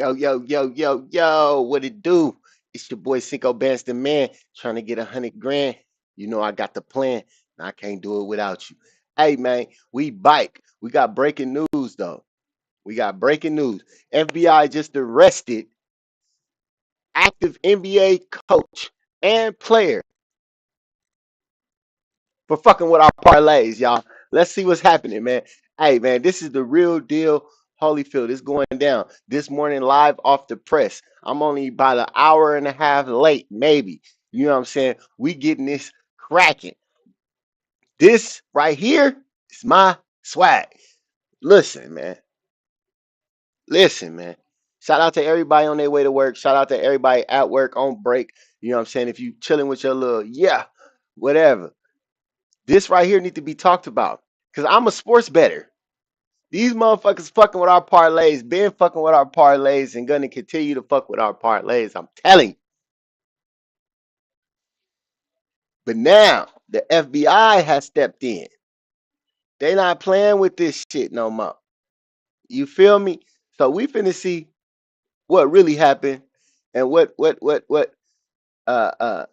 Yo, what it do? It's your boy Cinco Bands the man trying to get 100 grand. You know I got the plan, and I can't do it without you. Hey man, we bike. We got breaking news though. We got breaking news. FBI just arrested active NBA coach and player for fucking with our parlays, y'all. Let's see what's happening, man. Hey, man, this is the real deal. Holyfield is going down this morning live off the press. I'm only about an hour and a half late, maybe. You know what I'm saying? We getting this cracking. This right here is my swag. Listen, man. Listen, man. Shout out to everybody on their way to work. Shout out to everybody at work on break. You know what I'm saying? If you chilling with your little, whatever. This right here need to be talked about. Cause I'm a sports better. These motherfuckers fucking with our parlays, been fucking with our parlays, and gonna continue to fuck with our parlays. I'm telling you. But now the FBI has stepped in. They not playing with this shit no more. You feel me? So we finna see what really happened and what uh uh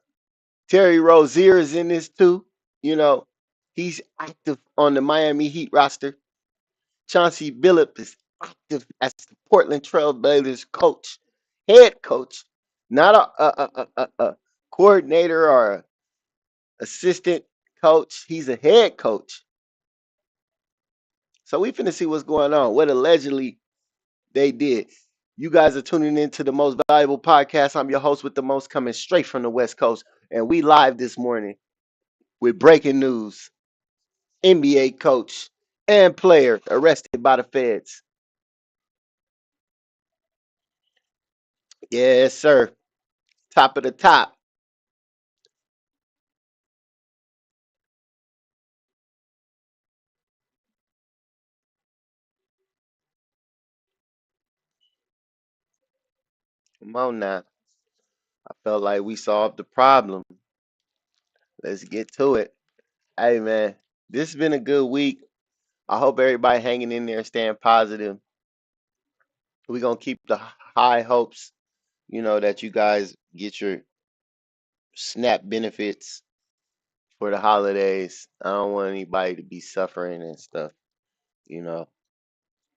Terry Rozier is in this too. You know, he's active on the Miami Heat roster. Chauncey Billups is active as the Portland Trail Blazers coach, head coach, not a coordinator or a assistant coach. He's a head coach. So we finna see what's going on. What allegedly they did. You guys are tuning into the most valuable podcast. I'm your host with the most, coming straight from the West Coast, and we live this morning with breaking news: NBA coach and player arrested by the feds. Yes, sir. Top of the top. Come on now. I felt like we solved the problem. Let's get to it. Hey man, this has been a good week. I hope everybody hanging in there, staying positive. We're gonna keep the high hopes, that you guys get your SNAP benefits for the holidays. I don't want anybody to be suffering and stuff. You know,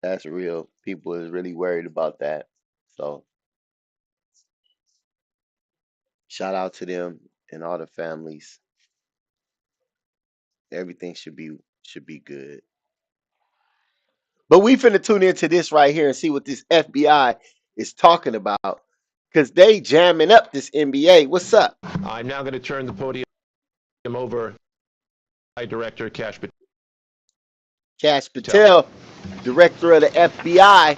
that's real. People is really worried about that. So shout out to them and all the families. Everything should be good. But we finna tune into this right here and see what this FBI is talking about. Cause they jamming up this NBA. What's up? I'm now going to turn the podium over to Director Cash Cash Patel. Patel, director of the FBI.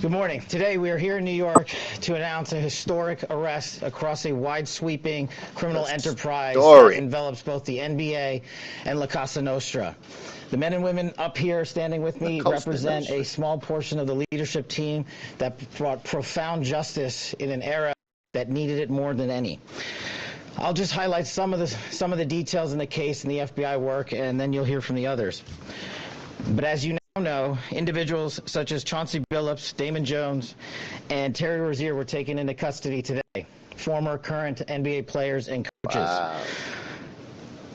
Good morning. Today we are here in New York to announce a historic arrest across a wide-sweeping criminal enterprise that envelops both the NBA and La Casa Nostra. The men and women up here standing with me represent a small portion of the leadership team that brought profound justice in an era that needed it more than any. I'll just highlight some of the details in the case and the FBI work, and then you'll hear from the others. But as you now know, individuals such as Chauncey Billups, Damon Jones, and Terry Rozier were taken into custody today. Former, current NBA players and coaches. Wow.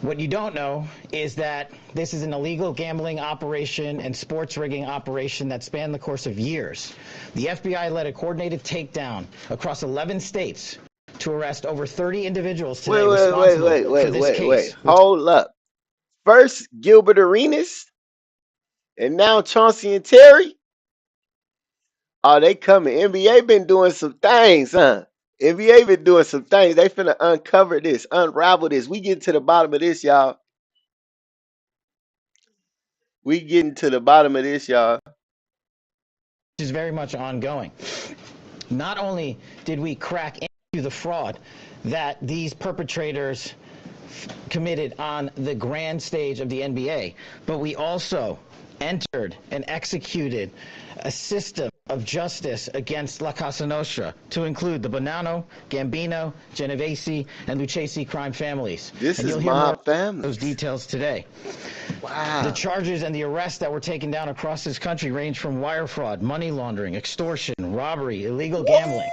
What you don't know is that this is an illegal gambling operation and sports rigging operation that spanned the course of years. The FBI led a coordinated takedown across 11 states to arrest over 30 individuals today responsible for this case. Hold up. First, Gilbert Arenas, and now Chauncey and Terry. Oh, they coming. NBA been doing some things, huh? NBA been doing some things. They finna uncover this, unravel this. We getting to the bottom of this, y'all. We getting to the bottom of this, y'all. Which is very much ongoing. Not only did we crack into the fraud that these perpetrators committed on the grand stage of the NBA, but we also entered and executed a system of justice against La Cosa Nostra to include the Bonanno, Gambino, Genovese, and Lucchese crime families. This and is you'll hear more mob families. those details today. Wow. The charges and the arrests that were taken down across this country range from wire fraud, money laundering, extortion, robbery, illegal gambling.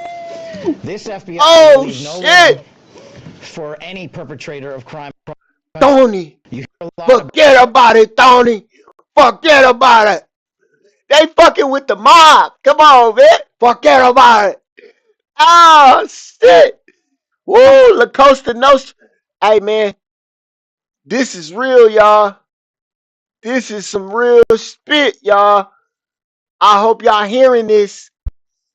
This FBI will leave no room for any perpetrator of crime. Tony, You hear a lot forget about it, Tony. Forget about it. They fucking with the mob. Come on, man. Forget about it. Oh, shit. Woo, La Costa Nostra. Hey, man, this is real, y'all. This is some real spit, y'all. I hope y'all hearing this.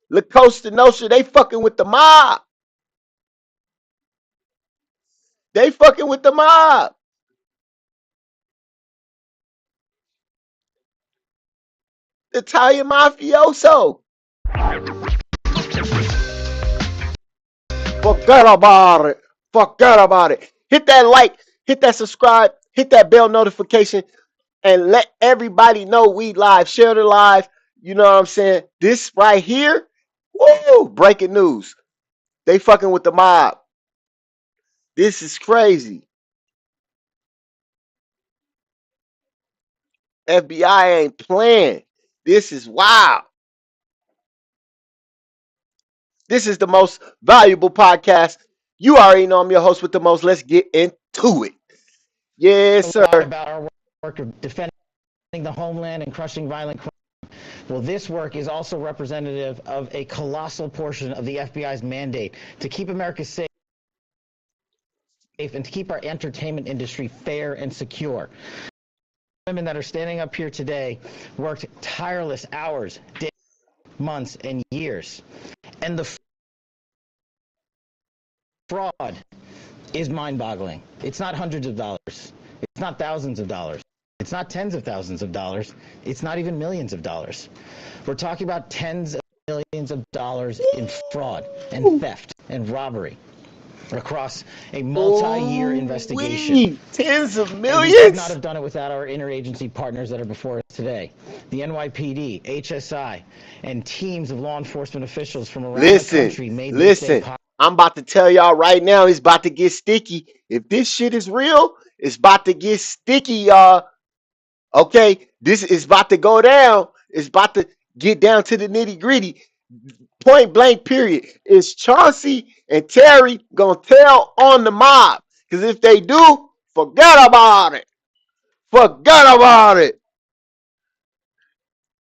La Costa Nostra, they fucking with the mob. They fucking with the mob. Italian mafioso. Forget about it. Forget about it. Hit that like, hit that subscribe, hit that bell notification, and let everybody know we live. Share the live. You know what I'm saying? This right here, woo, breaking news. They fucking with the mob. This is crazy. FBI ain't playing. This is wild. This is the most valuable podcast. You already know I'm your host with the most. Let's get into it. Yes, sir. About our work of defending the homeland and crushing violent crime. Well, this work is also representative of a colossal portion of the FBI's mandate to keep America safe and to keep our entertainment industry fair and secure. Women that are standing up here today worked tireless hours, days, months, and years. And the fraud is mind-boggling. It's not hundreds of dollars. It's not thousands of dollars. It's not tens of thousands of dollars. It's not even millions of dollars. We're talking about tens of millions of dollars in fraud and theft and robbery across a multi-year investigation. Tens of And millions? we could not have done it without our interagency partners that are before us today. The NYPD, HSI, and teams of law enforcement officials from around the country made this day possible. I'm about to tell y'all right now, it's about to get sticky. If this shit is real, it's about to get sticky, y'all. Okay, this is about to go down. It's about to get down to the nitty gritty. Point blank, period. Is Chauncey and Terry gonna tell on the mob? Because if they do, forget about it. Forget about it.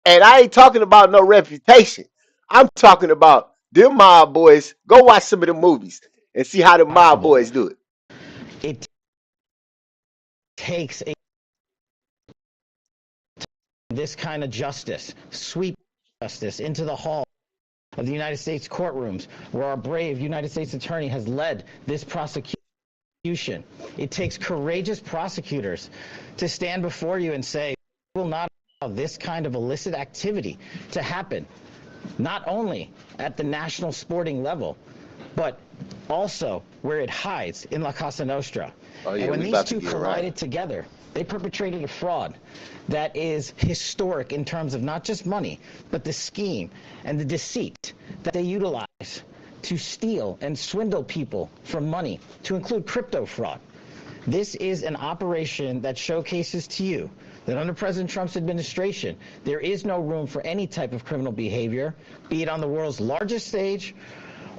And I ain't talking about no reputation. I'm talking about them mob boys. Go watch some of the movies and see how the mob boys do it. It takes this kind of justice, sweep justice into the hall of the United States courtrooms, where our brave United States attorney has led this prosecution. It takes courageous prosecutors to stand before you and say, we will not allow this kind of illicit activity to happen, not only at the national sporting level, but also where it hides in La Cosa Nostra. And when these two collided together, they perpetrated a fraud that is historic in terms of not just money, but the scheme and the deceit that they utilize to steal and swindle people from money, to include crypto fraud. This is an operation that showcases to you that under President Trump's administration, there is no room for any type of criminal behavior, be it on the world's largest stage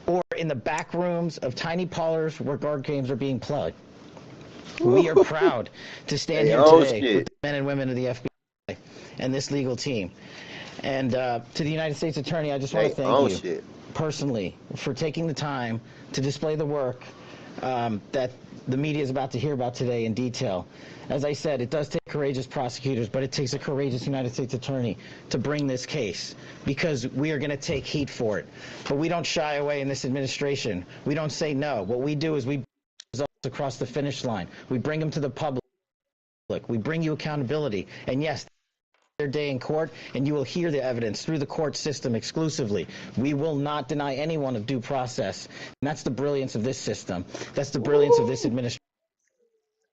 or in the back rooms of tiny parlors where card games are being played. We are proud to stand here today with the men and women of the FBI and this legal team. And to the United States Attorney, I just want to thank you personally for taking the time to display the work that the media is about to hear about today in detail. As I said, it does take courageous prosecutors, but it takes a courageous United States Attorney to bring this case, because we are going to take heat for it. But we don't shy away in this administration. We don't say no. What we do is we results across the finish line. We bring them to the public. We bring you accountability. And yes, their day in court, and you will hear the evidence through the court system exclusively. We will not deny anyone of due process. And that's the brilliance of this system. That's the brilliance of this administration.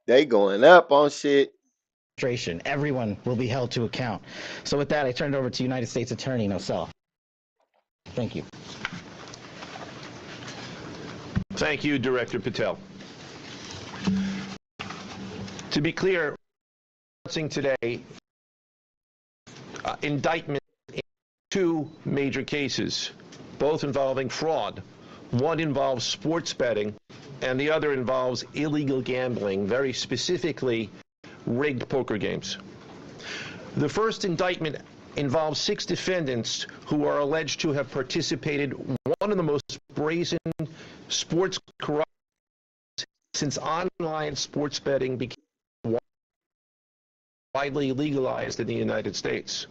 They going up on shit. administration. Everyone will be held to account. So with that, I turn it over to United States Attorney Nosella. Thank you. Thank you, Director Patel. To be clear, announcing today indictment in two major cases, both involving fraud. One involves sports betting, and the other involves illegal gambling, very specifically rigged poker games. The first indictment involves 6 defendants who are alleged to have participated in one of the most brazen sports corruptions since online sports betting became widely legalized in the United States.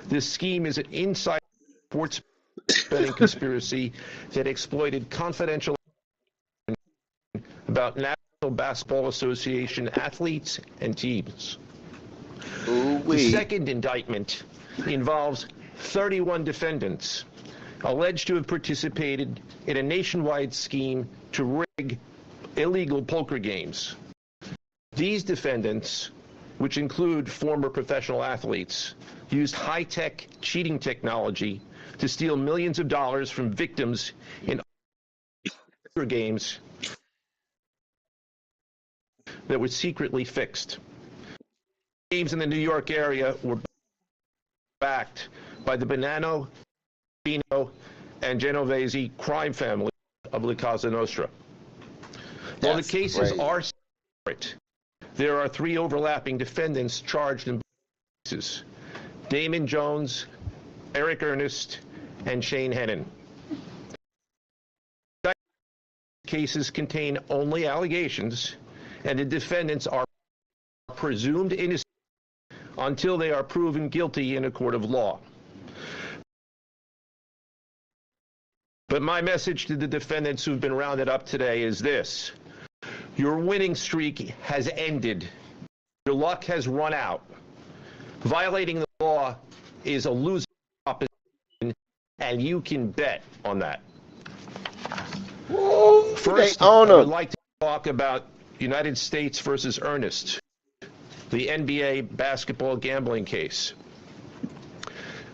This scheme is an inside sports betting conspiracy that exploited confidential about National Basketball Association athletes and teams. The second indictment involves 31 defendants alleged to have participated in a nationwide scheme to rig illegal poker games. These defendants, which include former professional athletes, used high-tech cheating technology to steal millions of dollars from victims in poker games that were secretly fixed. Games in the New York area were backed by the Bonanno, Pino, and Genovese crime family of La Cosa Nostra. While the cases are separate, there are 3 overlapping defendants charged in cases: Damon Jones, Eric Ernest, and Shane Hennon. Cases contain only allegations, and the defendants are presumed innocent until they are proven guilty in a court of law. But my message to the defendants who've been rounded up today is this: your winning streak has ended. Your luck has run out. Violating the law is a losing proposition, and you can bet on that. First, I would like to talk about United States versus Ernest, the NBA basketball gambling case.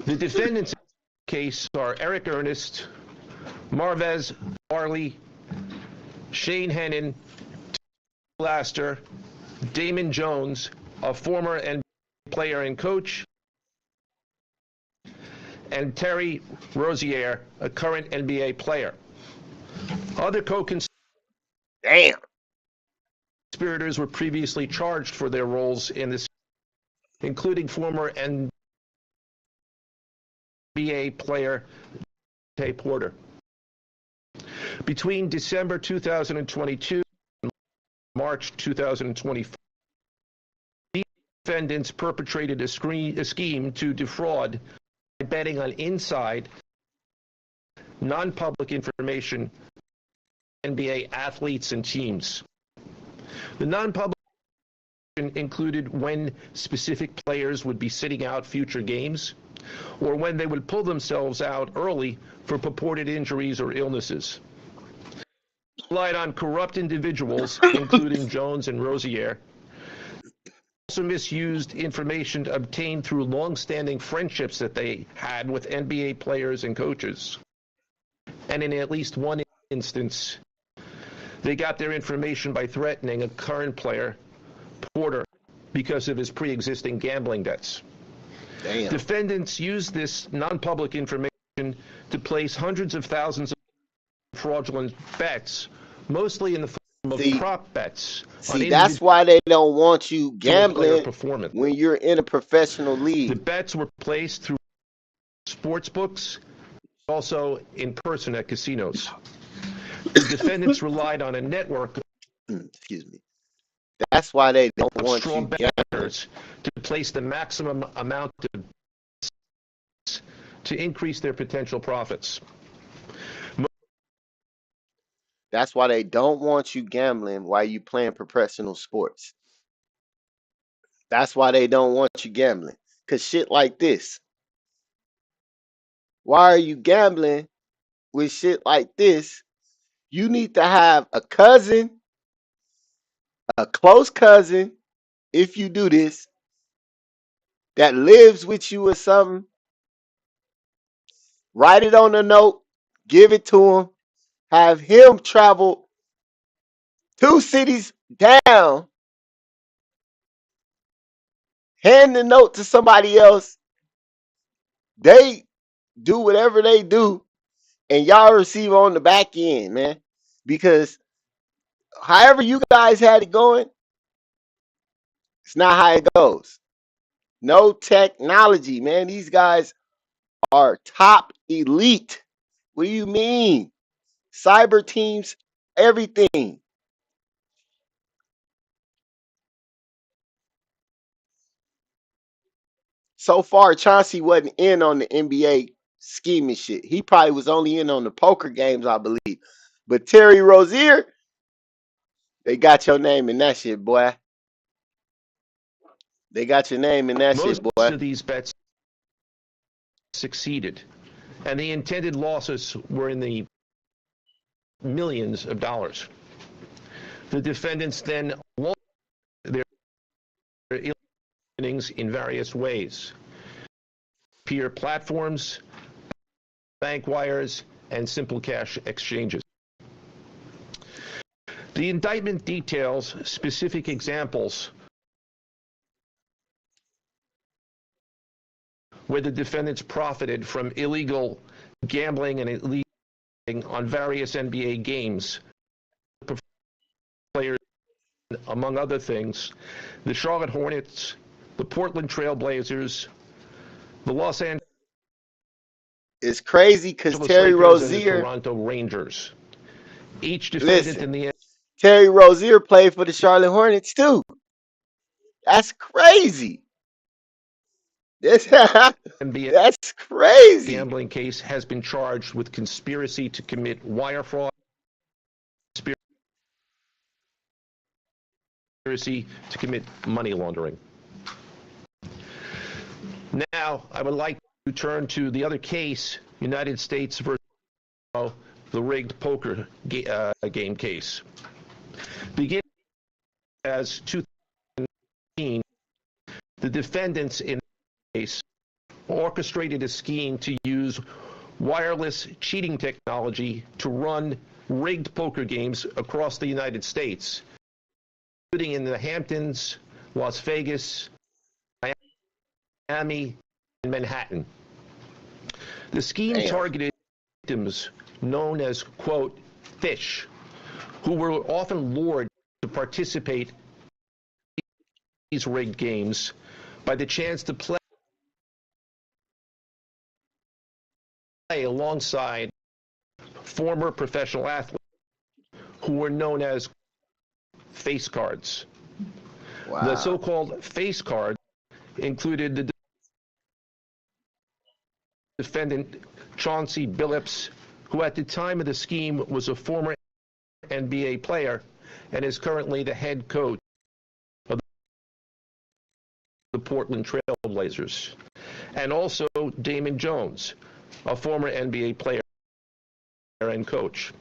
The defendants in the case are Eric Ernest, Marvez Barley, Shane Hennon, Laster, Damon Jones, a former NBA player and coach, and Terry Rozier, a current NBA player. Other co-conspirators were previously charged for their roles in this, including former NBA player Tay Porter. Between December 2022 and March 2024, these defendants perpetrated a scheme to defraud by betting on inside, non-public information of NBA athletes and teams. The non-public information included when specific players would be sitting out future games, or when they would pull themselves out early for purported injuries or illnesses. Relied on corrupt individuals, including Jones and Rozier. Also misused information obtained through long-standing friendships that they had with NBA players and coaches. And in at least one instance, they got their information by threatening a current player, Porter, because of his pre-existing gambling debts. Damn. Defendants used this non-public information to place hundreds of thousands of fraudulent bets, mostly in the form of prop bets. See, that's why they don't want you gambling when you're in a professional league. The bets were placed through sports books, also in person at casinos. The defendants relied on a network excuse me. That's why they don't want strong you bettors to place the maximum amount of bets to increase their potential profits. That's why they don't want you gambling while you playing professional sports. That's why they don't want you gambling. Because shit like this. Why are you gambling with shit like this? You need to have a cousin, a close cousin, if you do this, that lives with you or something, write it on a note, give it to him, have him travel 2 cities down, hand the note to somebody else. They do whatever they do, and y'all receive on the back end, man. Because however you guys had it going, it's not how it goes. No technology, man. These guys are top elite. What do you mean? Cyber teams, everything. So far, Chauncey wasn't in on the NBA scheming shit. He probably was only in on the poker games, I believe. But Terry Rozier, they got your name in that shit, boy. They got your name in that shit, Most boy. of these bets succeeded, and the intended losses were in the millions of dollars. The defendants then lost their earnings in various ways: peer platforms, bank wires, and simple cash exchanges. The indictment details specific examples where the defendants profited from illegal gambling and illegal on various NBA games. Players, among other things, the Charlotte Hornets, the Portland Trail Blazers, the Los Angeles It's crazy because Terry Lakers, and the Rozier, Toronto Rangers. Each defendant listen, in the Terry Rozier played for the Charlotte Hornets too. That's crazy. That's, NBA that's crazy. gambling case has been charged with conspiracy to commit wire fraud, conspiracy to commit money laundering. Now, I would like to turn to the other case, United States versus the rigged poker game case. Beginning as 2019, the defendants in the case orchestrated a scheme to use wireless cheating technology to run rigged poker games across the United States, including in the Hamptons, Las Vegas, Miami, and Manhattan. The scheme targeted victims known as, quote, fish, who were often lured to participate in these rigged games by the chance to play alongside former professional athletes who were known as face cards. Wow. The so-called face card included the defendant, CHAUNCY BILLIPS, who at the time of the scheme was a former NBA player and is currently the head coach of the Portland Trail Blazers, and also Damon Jones, a former NBA player and coach.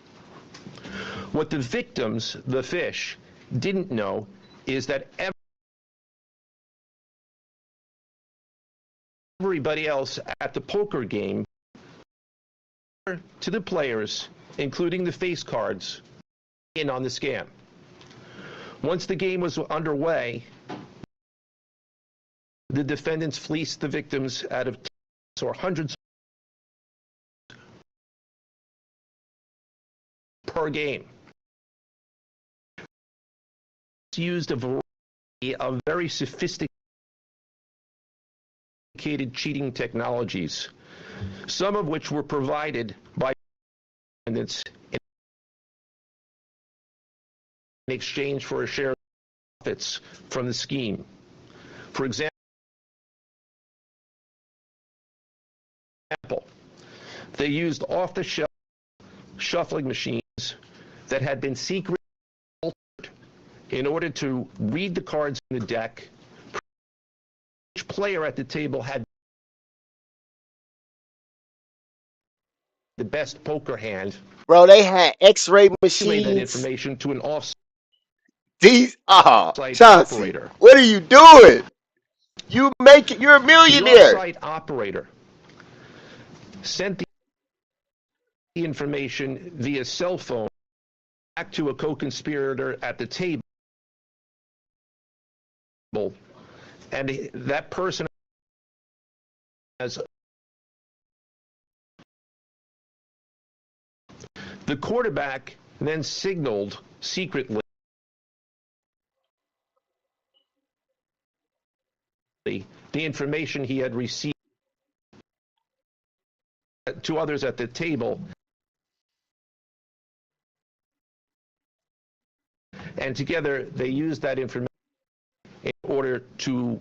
What the victims, the fish, didn't know is that everybody else at the poker game, to the players, including the face cards, in on the scam. Once the game was underway, the defendants fleeced the victims out of or hundreds per game. Used a variety of very sophisticated cheating technologies, some of which were provided by defendants in exchange for a share of profits from the scheme. For example, they used off-the-shelf shuffling machines that had been secretly altered in order to read the cards in the deck. Each player at the table had the best poker hand. Bro, they had X-ray Relay that machines. information to an offset These site Chauncey, operator. what are you doing? You're a The millionaire. off-site operator sent the information via cell phone back to a co-conspirator at the table, and that person has the quarterback then signaled secretly the information he had received to others at the table, and together they used that information in order to